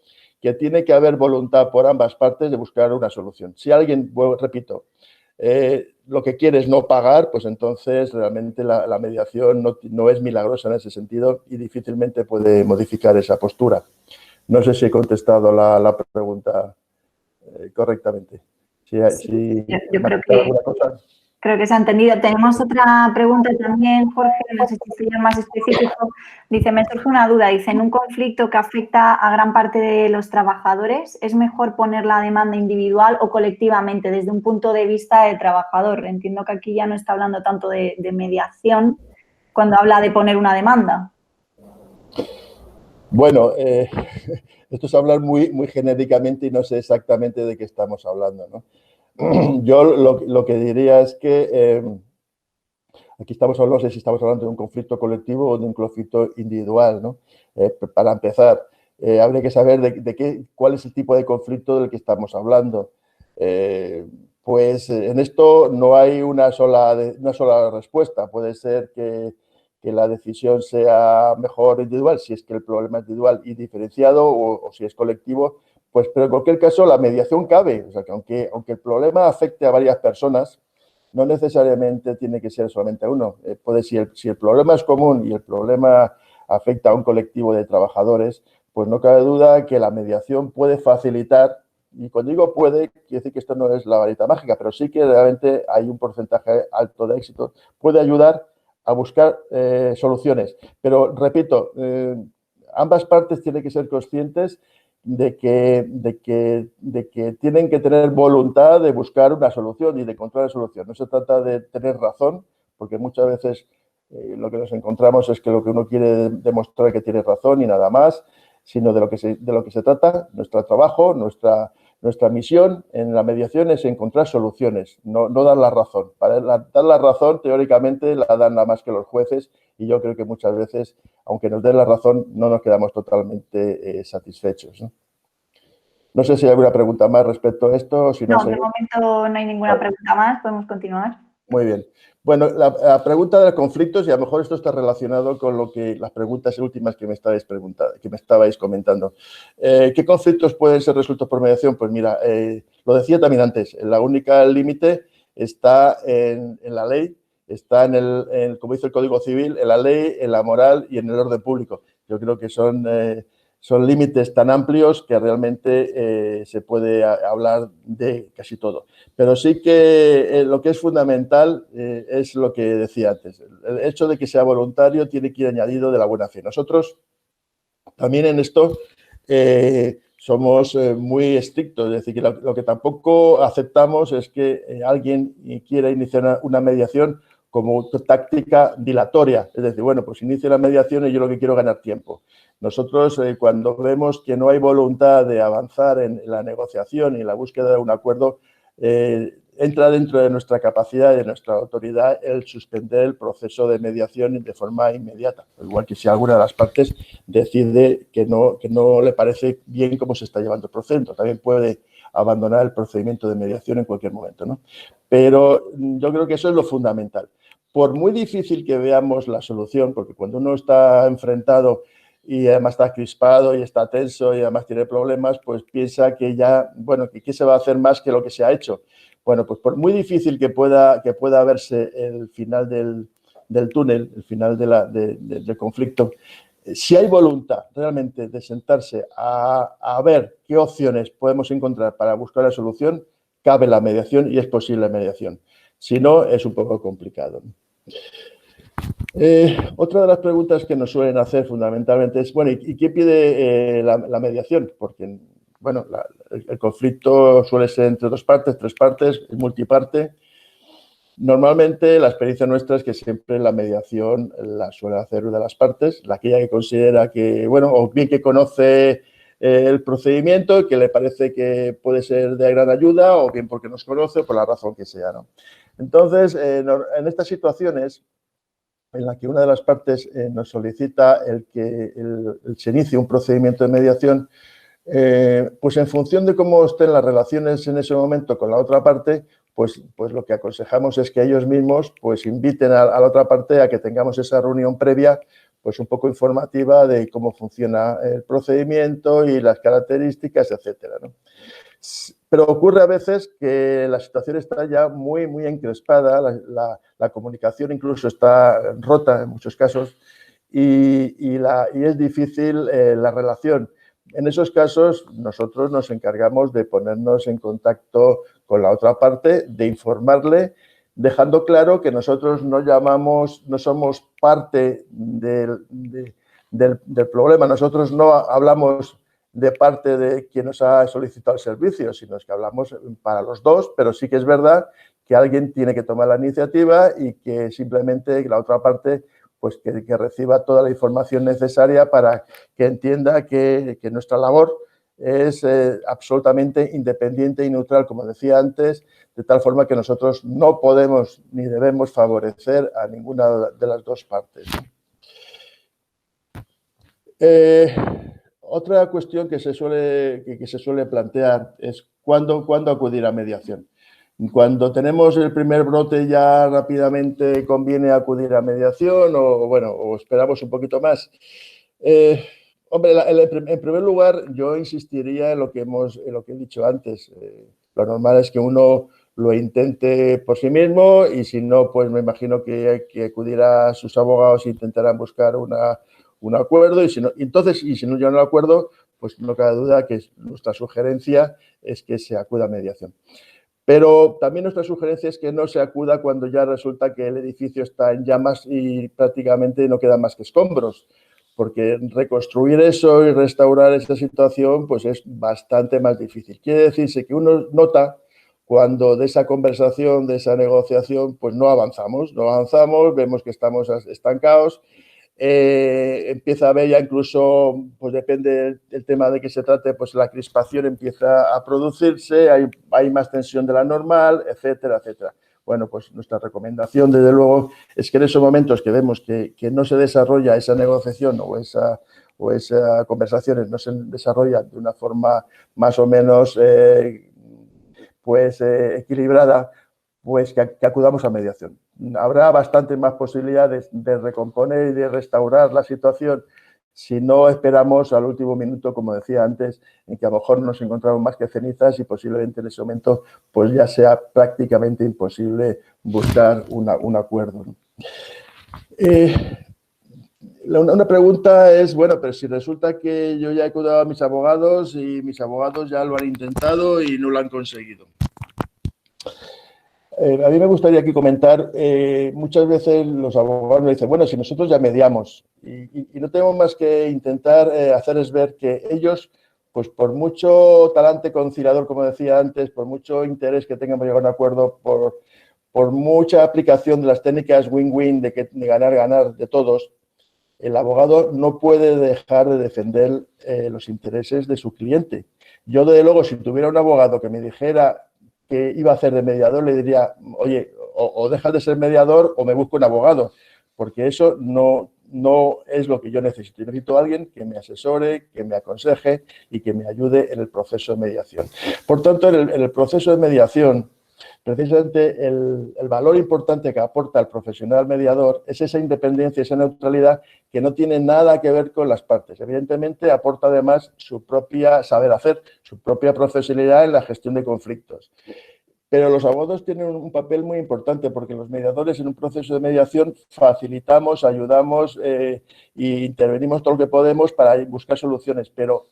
que tiene que haber voluntad por ambas partes de buscar una solución. Si alguien, repito, lo que quiere es no pagar, pues entonces realmente la mediación no es milagrosa en ese sentido y difícilmente puede modificar esa postura. No sé si he contestado la pregunta correctamente. Sí, yo creo que se ha entendido. Tenemos otra pregunta también, Jorge, no sé si sería más específico. Dice, me surge una duda. Dice, en un conflicto que afecta a gran parte de los trabajadores, ¿es mejor poner la demanda individual o colectivamente desde un punto de vista del trabajador? Entiendo que aquí ya no está hablando tanto de mediación cuando habla de poner una demanda. Bueno, esto es hablar muy genéricamente y no sé exactamente de qué estamos hablando, ¿no? Yo lo que diría es que aquí estamos hablando, no sé si estamos hablando de un conflicto colectivo o de un conflicto individual, ¿no? Para empezar, habría que saber cuál es el tipo de conflicto del que estamos hablando. Pues en esto no hay una sola respuesta. Puede ser que la decisión sea mejor individual, si es que el problema es individual y diferenciado, o si es colectivo, pues, pero en cualquier caso la mediación cabe. O sea, que aunque el problema afecte a varias personas, no necesariamente tiene que ser solamente a uno. Si el problema es común y el problema afecta a un colectivo de trabajadores, pues no cabe duda que la mediación puede facilitar, y cuando digo puede, quiere decir que esto no es la varita mágica, pero sí que realmente hay un porcentaje alto de éxito, puede ayudar a buscar soluciones. Pero, repito, ambas partes tienen que ser conscientes de que tienen que tener voluntad de buscar una solución y de encontrar una solución. No se trata de tener razón, porque muchas veces lo que nos encontramos es que lo que uno quiere demostrar es que tiene razón y nada más, sino de lo que se trata, nuestro trabajo, nuestra misión en la mediación es encontrar soluciones, no dar la razón. Para dar la razón, teóricamente, la dan nada más que los jueces y yo creo que muchas veces, aunque nos den la razón, no nos quedamos totalmente satisfechos, ¿no? No sé si hay alguna pregunta más respecto a esto. Si no, de momento no hay ninguna pregunta más, podemos continuar. Muy bien. Bueno, la pregunta de conflictos, y a lo mejor esto está relacionado con las preguntas últimas que me estabais comentando. ¿Qué conflictos pueden ser resueltos por mediación? Pues mira, lo decía también antes, la única límite está en la ley, está como dice el Código Civil, en la ley, en la moral y en el orden público. Yo creo que son son límites tan amplios que realmente se puede hablar de casi todo. Pero sí que lo que es fundamental es lo que decía antes. El hecho de que sea voluntario tiene que ir añadido de la buena fe. Nosotros también en esto somos muy estrictos. Es decir, que lo que tampoco aceptamos es que alguien quiera iniciar una mediación como táctica dilatoria. Es decir, bueno, pues inicio la mediación y yo lo que quiero es ganar tiempo. Nosotros, cuando vemos que no hay voluntad de avanzar en la negociación y en la búsqueda de un acuerdo, entra dentro de nuestra capacidad y de nuestra autoridad el suspender el proceso de mediación de forma inmediata. Igual que si alguna de las partes decide que no le parece bien cómo se está llevando el procedimiento. También puede abandonar el procedimiento de mediación en cualquier momento, ¿no? Pero yo creo que eso es lo fundamental. Por muy difícil que veamos la solución, porque cuando uno está enfrentado y además está crispado y está tenso y además tiene problemas, pues piensa que ya, bueno, que qué se va a hacer más que lo que se ha hecho. Bueno, pues por muy difícil que pueda verse el final del túnel, el final del conflicto, si hay voluntad realmente de sentarse a ver qué opciones podemos encontrar para buscar la solución, cabe la mediación y es posible la mediación. Si no, es un poco complicado. Otra de las preguntas que nos suelen hacer fundamentalmente es, bueno, ¿y qué pide la mediación? Porque, bueno, el conflicto suele ser entre dos partes, tres partes, es multiparte. Normalmente la experiencia nuestra es que siempre la mediación la suele hacer una de las partes, aquella que considera que, bueno, o bien que conoce el procedimiento, que le parece que puede ser de gran ayuda, o bien porque nos conoce, o por la razón que sea, ¿no? Entonces, en estas situaciones en la que una de las partes nos solicita el que se inicie un procedimiento de mediación, pues en función de cómo estén las relaciones en ese momento con la otra parte, pues lo que aconsejamos es que ellos mismos pues inviten a la otra parte a que tengamos esa reunión previa, pues un poco informativa de cómo funciona el procedimiento y las características, etcétera, ¿no? Pero ocurre a veces que la situación está ya muy encrespada, la comunicación incluso está rota en muchos casos y es difícil la relación. En esos casos, nosotros nos encargamos de ponernos en contacto con la otra parte, de informarle, dejando claro que nosotros no somos parte del problema, nosotros no hablamos de parte de quien nos ha solicitado el servicio, sino que hablamos para los dos, pero sí que es verdad que alguien tiene que tomar la iniciativa y que simplemente la otra parte pues que reciba toda la información necesaria para que entienda que nuestra labor es absolutamente independiente y neutral, como decía antes, de tal forma que nosotros no podemos ni debemos favorecer a ninguna de las dos partes. Otra cuestión que se suele plantear es ¿cuándo acudir a mediación? Cuando tenemos el primer brote ya rápidamente conviene acudir a mediación o esperamos un poquito más. Hombre, en primer lugar yo insistiría en lo que he dicho antes. Lo normal es que uno lo intente por sí mismo y si no, pues me imagino que hay que acudir a sus abogados e intentarán buscar un acuerdo y si no llegan al acuerdo, pues no cabe duda que nuestra sugerencia es que se acuda a mediación. Pero también nuestra sugerencia es que no se acuda cuando ya resulta que el edificio está en llamas y prácticamente no quedan más que escombros, porque reconstruir eso y restaurar esta situación pues es bastante más difícil. Quiere decirse que uno nota cuando de esa conversación, de esa negociación, pues no avanzamos, vemos que estamos estancados. Empieza a haber ya incluso, pues depende del tema de que se trate, pues la crispación empieza a producirse, hay más tensión de la normal, etcétera, etcétera. Bueno, pues nuestra recomendación, desde luego, es que en esos momentos que vemos que no se desarrolla esa negociación o esa conversaciones no se desarrollan de una forma más o menos equilibrada, pues que acudamos a mediación. Habrá bastantes más posibilidades de recomponer y de restaurar la situación si no esperamos al último minuto, como decía antes, en que a lo mejor nos encontramos más que cenizas y posiblemente en ese momento pues ya sea prácticamente imposible buscar un acuerdo. Una pregunta es, bueno, pero si resulta que yo ya he cuidado a mis abogados y mis abogados ya lo han intentado y no lo han conseguido. A mí me gustaría aquí comentar, muchas veces los abogados me dicen, bueno, si nosotros ya mediamos y no tenemos más que intentar hacerles ver que ellos, pues por mucho talante conciliador, como decía antes, por mucho interés que tengan por llegar a un acuerdo, por mucha aplicación de las técnicas win-win de ganar, ganar de todos, el abogado no puede dejar de defender los intereses de su cliente. Yo, desde luego, si tuviera un abogado que me dijera que iba a hacer de mediador, le diría, oye, o dejas de ser mediador o me busco un abogado, porque eso no es lo que yo necesito. Yo necesito a alguien que me asesore, que me aconseje y que me ayude en el proceso de mediación. Por tanto, en el proceso de mediación, precisamente el valor importante que aporta el profesional mediador es esa independencia, esa neutralidad que no tiene nada que ver con las partes. Evidentemente, aporta además su propia saber hacer, su propia profesionalidad en la gestión de conflictos. Pero los abogados tienen un papel muy importante porque los mediadores en un proceso de mediación facilitamos, ayudamos e intervenimos todo lo que podemos para buscar soluciones, pero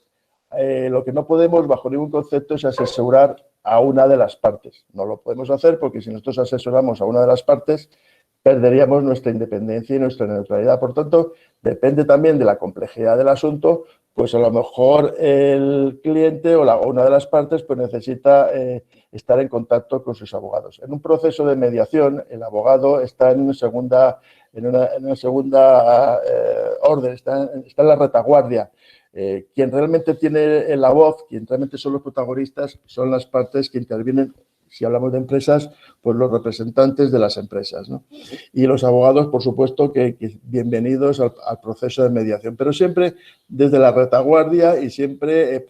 lo que no podemos bajo ningún concepto es asesorar a una de las partes. No lo podemos hacer porque si nosotros asesoramos a una de las partes, perderíamos nuestra independencia y nuestra neutralidad. Por tanto, depende también de la complejidad del asunto, pues a lo mejor el cliente o una de las partes pues necesita estar en contacto con sus abogados. En un proceso de mediación, el abogado está en una segunda orden, está en la retaguardia. Quien realmente tiene la voz, quien realmente son los protagonistas, son las partes que intervienen. Si hablamos de empresas, pues los representantes de las empresas, ¿no? Y los abogados, por supuesto, que bienvenidos al proceso de mediación, pero siempre desde la retaguardia y siempre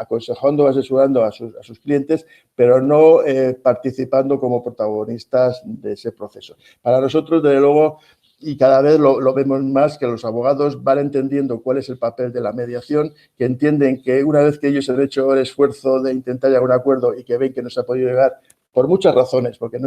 aconsejando, asesorando a sus clientes, pero no participando como protagonistas de ese proceso. Para nosotros, desde luego, y cada vez lo vemos más, que los abogados van entendiendo cuál es el papel de la mediación, que entienden que una vez que ellos han hecho el esfuerzo de intentar llegar a un acuerdo y que ven que no se ha podido llegar por muchas razones, porque no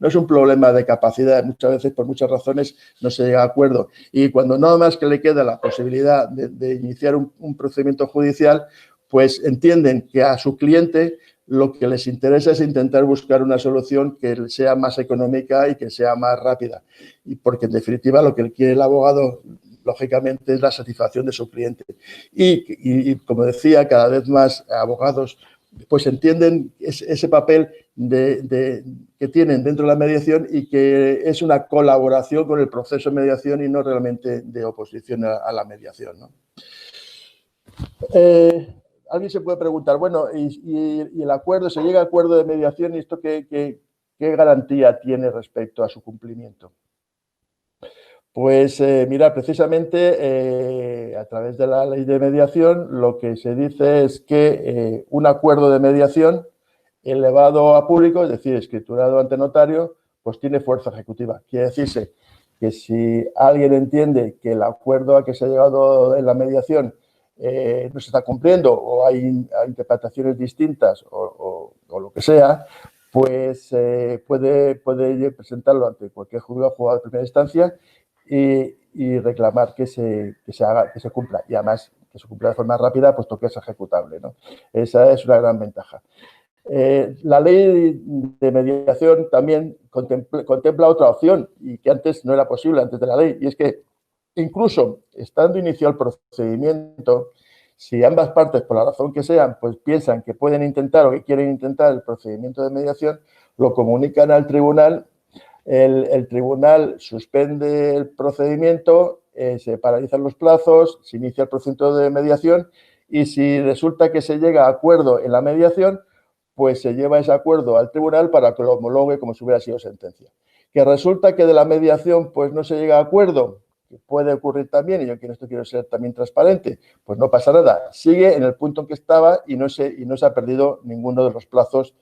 es un problema de capacidad, muchas veces por muchas razones no se llega a acuerdo. Y cuando nada más que le queda la posibilidad de iniciar un procedimiento judicial, pues entienden que a su cliente lo que les interesa es intentar buscar una solución que sea más económica y que sea más rápida. Y porque, en definitiva, lo que quiere el abogado, lógicamente, es la satisfacción de su cliente. Y como decía, cada vez más abogados pues entienden ese papel que tienen dentro de la mediación y que es una colaboración con el proceso de mediación y no realmente de oposición a la mediación, ¿no? Alguien se puede preguntar, bueno, y el acuerdo, se llega a acuerdo de mediación y esto qué garantía tiene respecto a su cumplimiento. Pues mira, precisamente a través de la ley de mediación lo que se dice es que un acuerdo de mediación elevado a público, es decir, escriturado ante notario, pues tiene fuerza ejecutiva. Quiere decirse que si alguien entiende que el acuerdo a que se ha llegado en la mediación no se está cumpliendo o hay interpretaciones distintas o lo que sea, pues puede presentarlo ante cualquier juzgado de primera instancia y reclamar que se cumpla. Y además que se cumpla de forma rápida, puesto que es ejecutable, ¿no? Esa es una gran ventaja. La ley de mediación también contempla otra opción y que antes no era posible, antes de la ley, y es que incluso estando iniciado el procedimiento, si ambas partes, por la razón que sean, pues piensan que pueden intentar o que quieren intentar el procedimiento de mediación, lo comunican al tribunal, el tribunal suspende el procedimiento, se paralizan los plazos, se inicia el procedimiento de mediación y si resulta que se llega a acuerdo en la mediación, pues se lleva ese acuerdo al tribunal para que lo homologue como si hubiera sido sentencia. Que resulta que de la mediación pues no se llega a acuerdo, que puede ocurrir también, y yo en esto quiero ser también transparente, pues no pasa nada, sigue en el punto en que estaba y no se ha perdido ninguno de los plazos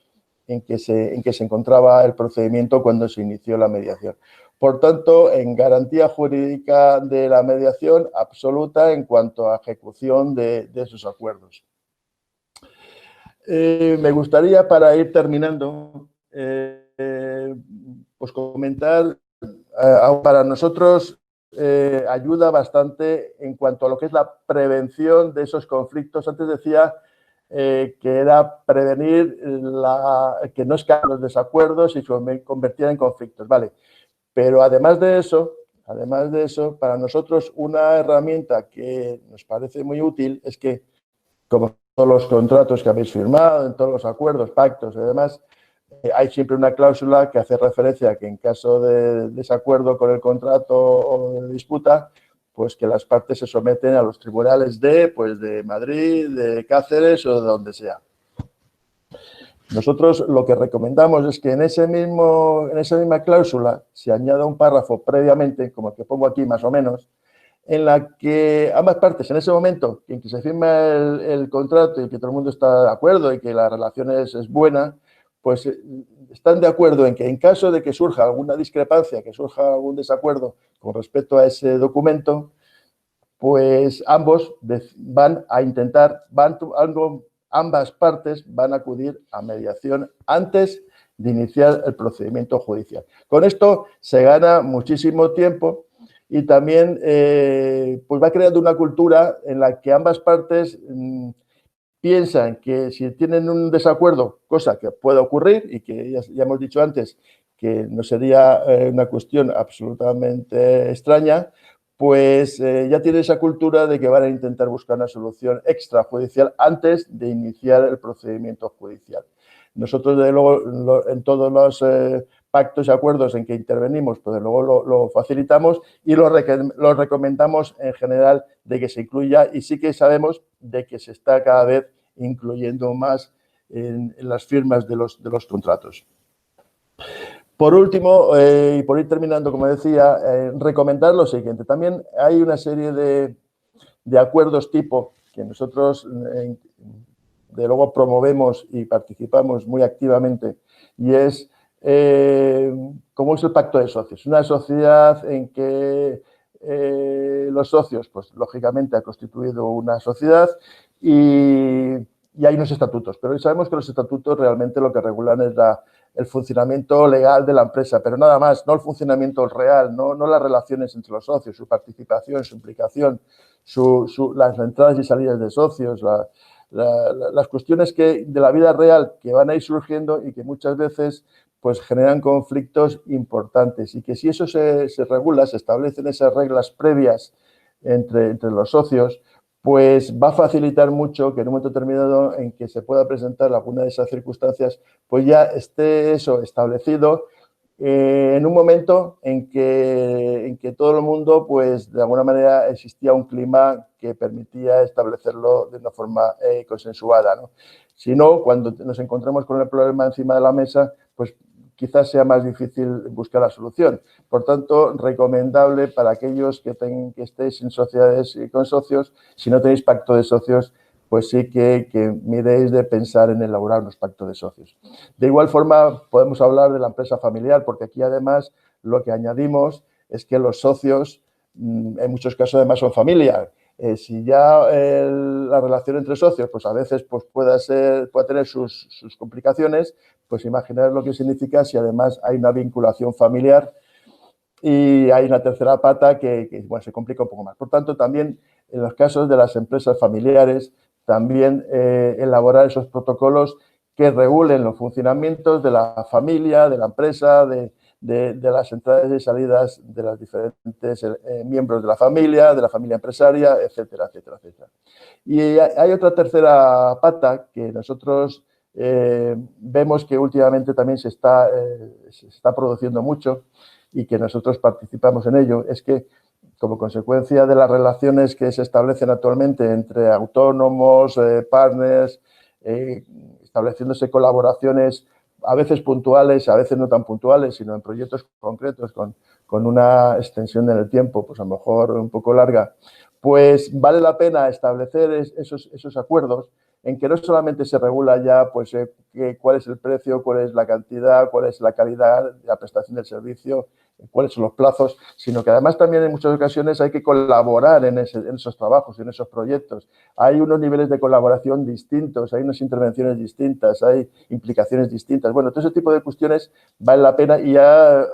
en que se encontraba el procedimiento cuando se inició la mediación. Por tanto, en garantía jurídica de la mediación absoluta en cuanto a ejecución de esos acuerdos. Me gustaría, para ir terminando, pues comentar, para nosotros ayuda bastante en cuanto a lo que es la prevención de esos conflictos. Antes decía que era prevenir que no escapen los desacuerdos y se convirtieran en conflictos, ¿vale? Pero además de eso, para nosotros una herramienta que nos parece muy útil es que, como todos los contratos que habéis firmado, en todos los acuerdos, pactos y demás, hay siempre una cláusula que hace referencia a que en caso de desacuerdo con el contrato o de disputa, pues que las partes se someten a los tribunales de Madrid, de Cáceres o de donde sea. Nosotros lo que recomendamos es que en esa misma cláusula se añada un párrafo previamente, como el que pongo aquí más o menos, en la que ambas partes, en ese momento en que se firma el contrato y que todo el mundo está de acuerdo y que la relación es buena, pues están de acuerdo en que en caso de que surja alguna discrepancia, que surja algún desacuerdo con respecto a ese documento, pues ambos van a intentar, ambas partes van a acudir a mediación antes de iniciar el procedimiento judicial. Con esto se gana muchísimo tiempo y también pues va creando una cultura en la que ambas partes piensan que si tienen un desacuerdo, cosa que puede ocurrir y que ya hemos dicho antes que no sería una cuestión absolutamente extraña, pues ya tiene esa cultura de que van a intentar buscar una solución extrajudicial antes de iniciar el procedimiento judicial. Nosotros, desde luego, en todos los pactos y acuerdos en que intervenimos, pues desde luego lo facilitamos y lo recomendamos en general de que se incluya, y sí que sabemos de que se está cada vez incluyendo más en las firmas de los contratos. Por último, y por ir terminando, como decía, recomendar lo siguiente. También hay una serie de acuerdos tipo que nosotros, de luego, promovemos y participamos muy activamente, y es como es el pacto de socios. Una sociedad en que los socios, pues lógicamente, ha constituido una sociedad y hay unos estatutos, pero sabemos que los estatutos realmente lo que regulan es el funcionamiento legal de la empresa, pero nada más, no el funcionamiento real, no las relaciones entre los socios, su participación, su implicación, las entradas y salidas de socios, las cuestiones de la vida real que van a ir surgiendo y que muchas veces pues generan conflictos importantes, y que si eso se regula, se establecen esas reglas previas entre los socios, pues va a facilitar mucho que en un momento determinado en que se pueda presentar alguna de esas circunstancias, pues ya esté eso establecido en un momento en que todo el mundo, pues de alguna manera existía un clima que permitía establecerlo de una forma consensuada, ¿no? Si no, cuando nos encontremos con el problema encima de la mesa, pues quizás sea más difícil buscar la solución. Por tanto, recomendable para aquellos que estéis en sociedades y con socios, si no tenéis pacto de socios, pues sí que miréis de pensar en elaborar unos pactos de socios. De igual forma, podemos hablar de la empresa familiar, porque aquí además lo que añadimos es que los socios, en muchos casos además son familia. Si ya la relación entre socios, pues a veces pues puede tener sus complicaciones, pues imaginar lo que significa si además hay una vinculación familiar y hay una tercera pata que bueno, se complica un poco más. Por tanto, también en los casos de las empresas familiares, también elaborar esos protocolos que regulen los funcionamientos de la familia, de la empresa, de las entradas y salidas de los diferentes miembros de la familia empresaria, etcétera, etcétera, etcétera. Y hay otra tercera pata que nosotros vemos que últimamente también se está produciendo mucho y que nosotros participamos en ello, es que como consecuencia de las relaciones que se establecen actualmente entre autónomos, partners, estableciéndose colaboraciones a veces puntuales, a veces no tan puntuales, sino en proyectos concretos con una extensión en el tiempo, pues a lo mejor un poco larga, pues vale la pena establecer esos acuerdos en que no solamente se regula ya pues cuál es el precio, cuál es la cantidad, cuál es la calidad de la prestación del servicio, cuáles son los plazos, sino que además también en muchas ocasiones hay que colaborar en esos trabajos, en esos proyectos. Hay unos niveles de colaboración distintos, hay unas intervenciones distintas, hay implicaciones distintas. Bueno, todo ese tipo de cuestiones vale la pena y ya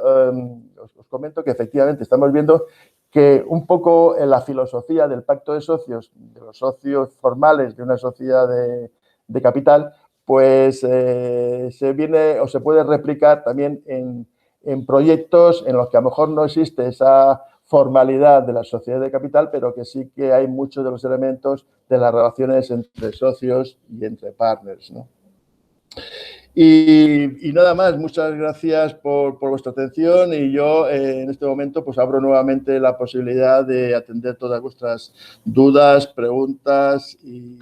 os comento que efectivamente estamos viendo que un poco en la filosofía del pacto de socios, de los socios formales de una sociedad de capital, pues se viene o se puede replicar también en proyectos en los que a lo mejor no existe esa formalidad de la sociedad de capital, pero que sí que hay muchos de los elementos de las relaciones entre socios y entre partners, ¿no? Y nada más, muchas gracias por vuestra atención y yo en este momento pues abro nuevamente la posibilidad de atender todas vuestras dudas, preguntas y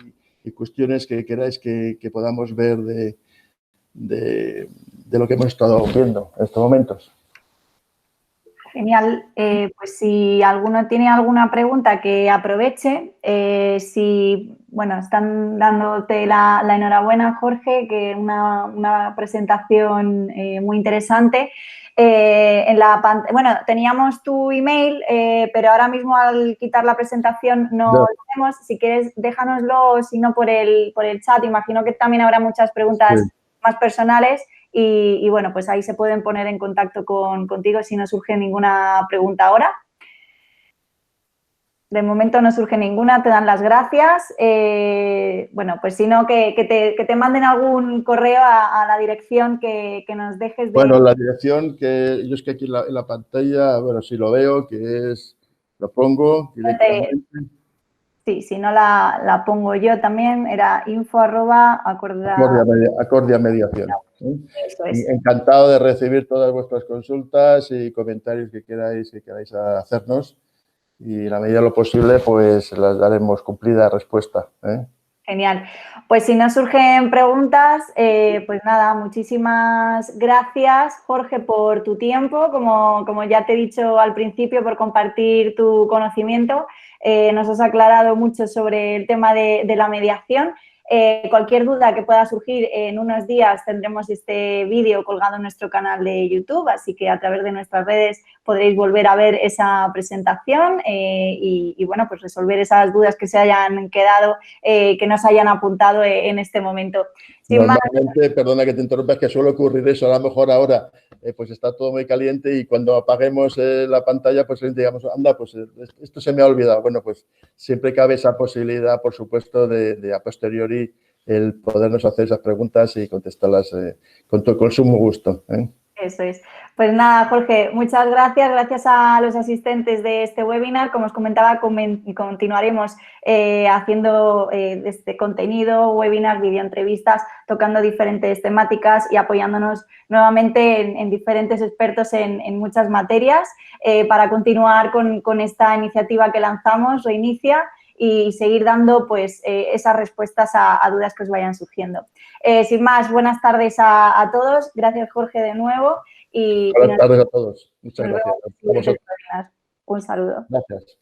cuestiones que queráis que podamos ver de lo que hemos estado viendo en estos momentos. Genial. Pues si alguno tiene alguna pregunta, que aproveche. Si, bueno, están dándote la enhorabuena, Jorge, que una presentación muy interesante. Bueno, teníamos tu email, pero ahora mismo al quitar la presentación no lo vemos. Si quieres, déjanoslo, si no por el chat. Imagino que también habrá muchas preguntas más personales. Y bueno, pues ahí se pueden poner en contacto contigo si no surge ninguna pregunta ahora. De momento no surge ninguna, te dan las gracias. Bueno, pues si no, que te manden algún correo a la dirección que nos dejes de... Bueno, la dirección que yo es que aquí en la pantalla, bueno, si lo veo, que es, lo pongo directamente. Sí, si no la pongo yo también, era info@Acordia Mediación. Eso es. Encantado de recibir todas vuestras consultas y comentarios que queráis hacernos y en la medida de lo posible pues las daremos cumplida respuesta. Genial. Pues si no surgen preguntas, pues nada, muchísimas gracias, Jorge, por tu tiempo, como ya te he dicho al principio, por compartir tu conocimiento. Nos has aclarado mucho sobre el tema de la mediación. Cualquier duda que pueda surgir en unos días tendremos este vídeo colgado en nuestro canal de YouTube, así que a través de nuestras redes podréis volver a ver esa presentación y bueno, pues resolver esas dudas que se hayan quedado, que nos hayan apuntado en este momento. Normalmente, perdona que te interrumpa, es que suele ocurrir eso. A lo mejor ahora pues está todo muy caliente y cuando apaguemos la pantalla, pues digamos, anda, pues esto se me ha olvidado. Bueno, pues siempre cabe esa posibilidad, por supuesto, de a posteriori el podernos hacer esas preguntas y contestarlas con sumo gusto. Eso es. Pues nada, Jorge, muchas gracias. Gracias a los asistentes de este webinar. Como os comentaba, continuaremos haciendo este contenido, webinars, videoentrevistas, tocando diferentes temáticas y apoyándonos nuevamente en diferentes expertos en muchas materias para continuar con esta iniciativa que lanzamos, Reinicia, y seguir dando pues esas respuestas a dudas que os vayan surgiendo. Sin más, buenas tardes a todos. Gracias, Jorge, de nuevo. Buenas tardes a todos. Muchas gracias. Un saludo. Gracias.